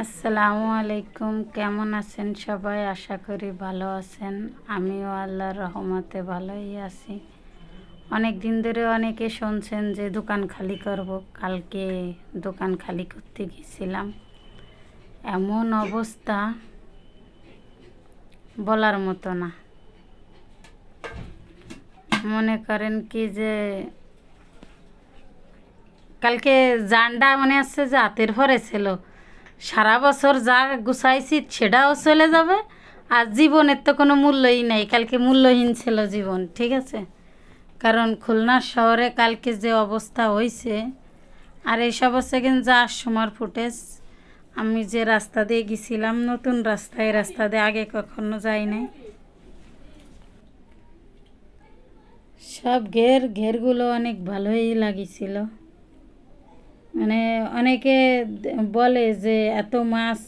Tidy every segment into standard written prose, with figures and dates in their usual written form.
আসসালামু আলাইকুম। কেমন আছেন সবাই? আশা করি ভালো আছেন। আমিও আল্লাহর রহমতে ভালোই আছি। অনেক দিন ধরে অনেকে শুনছেন যে দোকান খালি করব। কালকে দোকান খালি করতে গেছিলাম, এমন অবস্থা বলার মতো না। মনে করেন কি যে কালকে জানডা মনে আছে যে হাতের ভরে ছিল, সারা বছর যা গুছাইছি সেটাও চলে যাবে, আর জীবনের তো কোনো মূল্যই নাই। কালকে মূল্যহীন ছিল জীবন, ঠিক আছে? কারণ খুলনা শহরে কালকে যে অবস্থা হয়েছে, আর এইসব হচ্ছে কিন্তু যা সময় ফুটেজ। আমি যে রাস্তা দিয়ে গেছিলাম, নতুন রাস্তা, এই রাস্তা দিয়ে আগে কখনো যাই নাই। সব ঘেরগুলো অনেক ভালোই লাগিছিল। মানে অনেকে বলে যে এত মাছ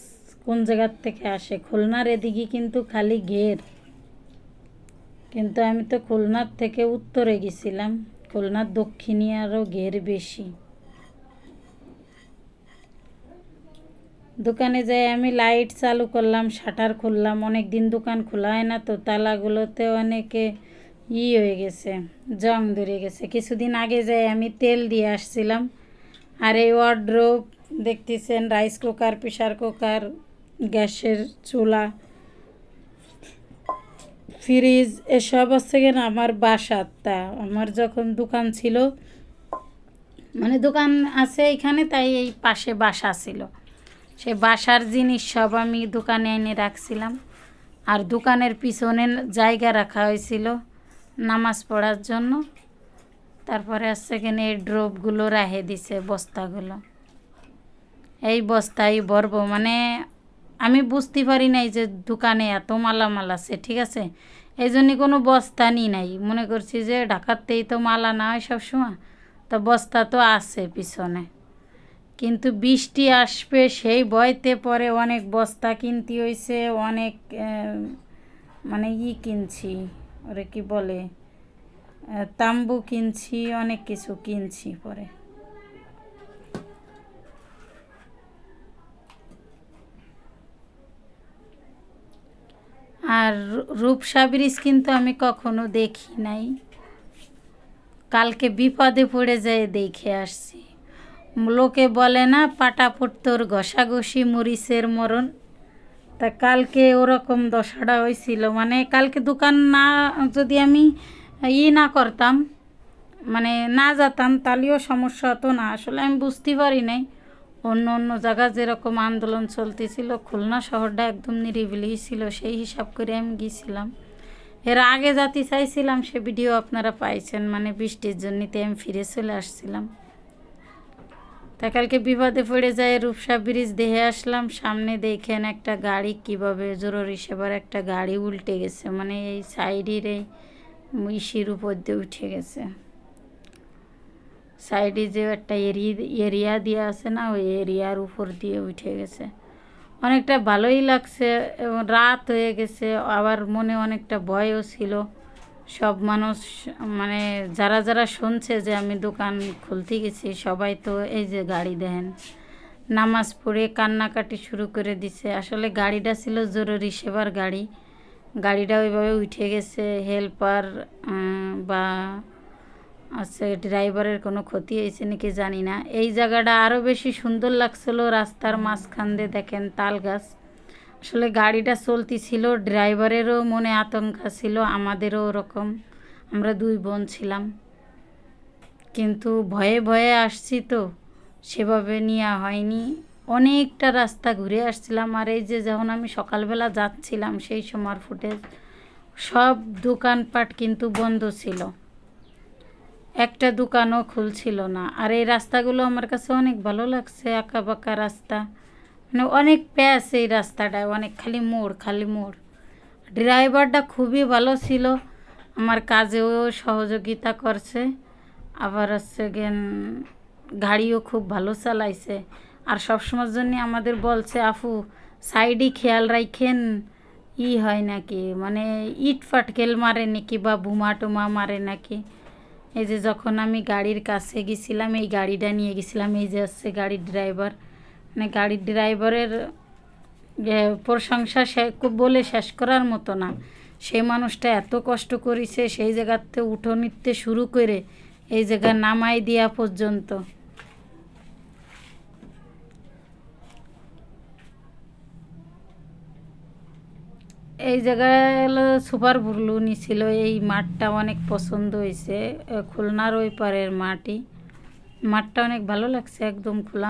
কোন জায়গার থেকে আসে। খুলনার এদিকে কিন্তু খালি ঘের, কিন্তু আমি তো খুলনার থেকে উত্তরে গেছিলাম। খুলনার দক্ষিণে আরও ঘের বেশি। দোকানে যাই আমি লাইট চালু করলাম, শাটার খুললাম। অনেক দিন দোকান খোলা হয় না, তো তালাগুলোতে অনেকে হয়ে গেছে, জং ধরে গেছে। কিছুদিন আগে যাই আমি তেল দিয়ে আসছিলাম। আর এই ওয়ার্ড্রোব দেখতেছেন, রাইস কুকার, প্রেশার কুকার, গ্যাসের চুলা, ফ্রিজ, এসব হচ্ছে কিনা আমার বাসাটা। আমার যখন দোকান ছিল, মানে দোকান আছে এইখানে, তাই এই পাশে বাসা ছিল। সে বাসার জিনিস সব আমি দোকানে এনে রাখছিলাম। আর দোকানের পিছনে জায়গা রাখা হয়েছিল নামাজ পড়ার জন্য। তারপরে হচ্ছে কিনা এই ড্রপগুলো রেখে দিছে, বস্তাগুলো। এই বস্তায় ভরব, মানে আমি বুঝতে পারি নাই যে দোকানে এত মালামাল আছে, ঠিক আছে? এই জন্যই কোনো বস্তা নিই নাই। মনে করছি যে ঢাকাতেই তো মাল আনা হয় সবসময়, তো বস্তা তো আছে পিছনে। কিন্তু বৃষ্টি আসবে সেই ভয়তে পরে অনেক বস্তা কিনতে হয়েছে, অনেক মানে কিনছি, ওরে কি বলে, তাম্বু কিনছি, অনেক কিছু কিনছি পরে। আর রূপসা ব্রিজ কিন্তু আমি কখনো দেখি নাই। কালকে বিপদে পড়ে যেয়ে দেখে আসছি। লোকে বলে না, পাটাপুট তোর ঘষাঘষি মরিচের মরণ। তা কালকে ওরকম দশাটা হয়েছিল। মানে কালকে দোকান না, যদি আমি না করতাম, মানে না যেতাম, তাহলেও সমস্যা হতো না। আসলে আমি বুঝতে পারি নাই অন্য অন্য জায়গা যেরকম আন্দোলন চলতেছিল, খুলনা শহরটা একদম নিরিবিলি ছিল, সেই হিসাব করে আমি গিয়েছিলাম। এর আগে যাতে চাইছিলাম সে ভিডিও আপনারা পাইছেন, মানে বৃষ্টির জন্যতে আমি ফিরে চলে আসছিলাম। তা কালকে বিপদে পড়ে যায়, রূপসা ব্রিজ দেখে আসলাম। সামনে দেখেন একটা গাড়ি কিভাবে, জরুরি সেবার একটা গাড়ি উল্টে গেছে, মানে এই সাইডের এই ইসির উপর দিয়ে উঠে গেছে। সাইডে যে একটা এরিয়া দিয়ে আছে না, ওই এরিয়ার উপর দিয়ে উঠে গেছে। অনেকটা ভালোই লাগছে, এবং রাত হয়ে গেছে, আবার মনে অনেকটা ভয়ও ছিল। সব মানুষ, মানে যারা যারা শুনছে যে আমি দোকান খুলতে গেছি, সবাই তো এই যে গাড়ি দেখেন নামাজ পড়ে কান্নাকাটি শুরু করে দিছে। আসলে গাড়িটা ছিল জরুরি সেবার গাড়ি, গাড়িটা ওইভাবে উঠে গেছে। হেল্পার বা আচ্ছা, ড্রাইভারের কোনো ক্ষতি হয়েছে নাকি জানি না। এই জায়গাটা আরও বেশি সুন্দর লাগছিলো, রাস্তার মাঝখান দিয়ে দেখেন তাল গাছ। আসলে গাড়িটা চলতেছিল, ড্রাইভারেরও মনে আতঙ্ক ছিল, আমাদেরও ওরকম। আমরা দুই বোন ছিলাম, কিন্তু ভয়ে ভয়ে আসছি, তো সেভাবে নেওয়া হয়নি। অনেকটা রাস্তা ঘুরে আসছিলাম। আর এই যে যখন আমি সকালবেলা যাচ্ছিলাম, সেই সময় ফুটেজ, সব দোকানপাট কিন্তু বন্ধ ছিল, একটা দোকানও খুলছিল না। আর এই রাস্তাগুলো আমার কাছে অনেক ভালো লাগছে, আঁকা বাঁকা রাস্তা, মানে অনেক প্যাচ এই রাস্তাটায়, অনেক খালি মোড়, খালি মোড়। ড্রাইভারটা খুবই ভালো ছিল, আমার কাজেও সহযোগিতা করছে, আবার হচ্ছে গেন গাড়িও খুব ভালো চালাইছে। আর সবসময়ের জন্য আমাদের বলছে, আপু সাইডে খেয়াল রাখেন, হয় নাকি, মানে ইট ফাটকেল মারে নাকি, বা বোমা টোমা মারে নাকি। এই যে যখন আমি গাড়ির কাছে গেছিলাম, এই গাড়িটা নিয়ে গেছিলাম, এই যে হচ্ছে গাড়ির ড্রাইভার, মানে গাড়ির ড্রাইভারের প্রশংসা বলে শেষ করার মতো না। সেই মানুষটা এত কষ্ট করেছে, সেই জায়গাতে উঠো নিতে শুরু করে এই জায়গায় নামাই দিয়া পর্যন্ত। এই জায়গায় হলো সুপার ব্লু নিছিল। এই মাঠটা অনেক পছন্দ হয়েছে, খুলনার ওই পারের মাঠই। মাঠটা অনেক ভালো লাগছে, একদম খোলা